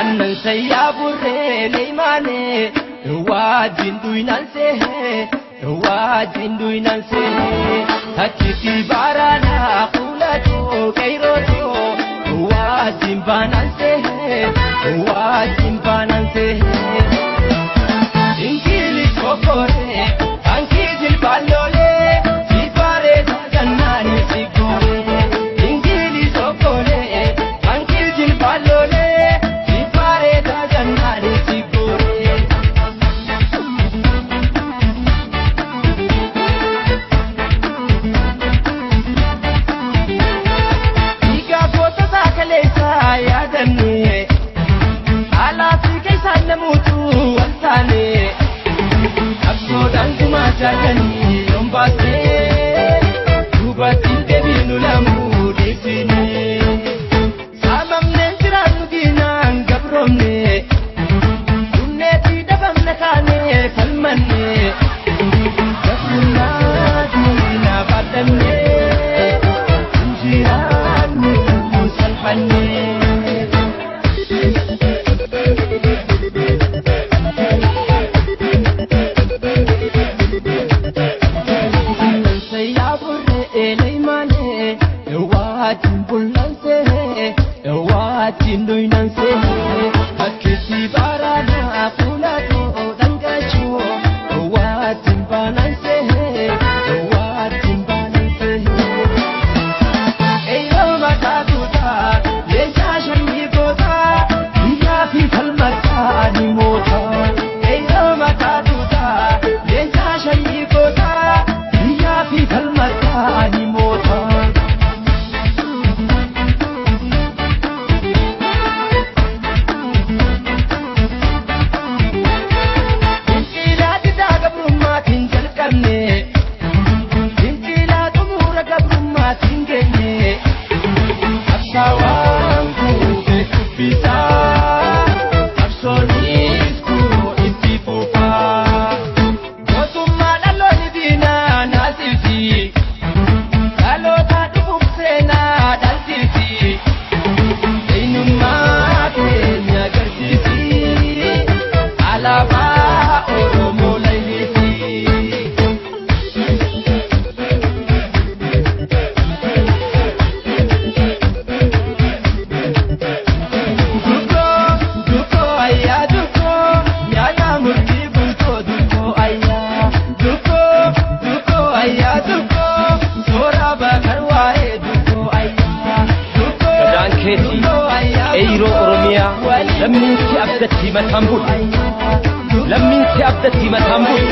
Annan sayya burre leimane wajin duinanse wajin duinanse hakiki barana qulato kairoto wajin bananse ingili kokore ankizil balole sifare tanani sikore ingili kokore ankizil balole sifare tanani sikore iga kota sakalesa yadanne ala fikay namutu waltane absodan kuma jagani lombase dubatin debinu lamu desine samamne tiranu dinan gabromne unneti dabamne kane falmanne gabruna dina badanne jiranu musalfanne Tindoinanse hakisi barana qulato dangacho watin bananse eyo matatuta leja shani gota ya fi kalmata ni mota eyo matatuta leja shani gota ya fi kalmata ni mota Eiro Oromia lammin si abdatti matambul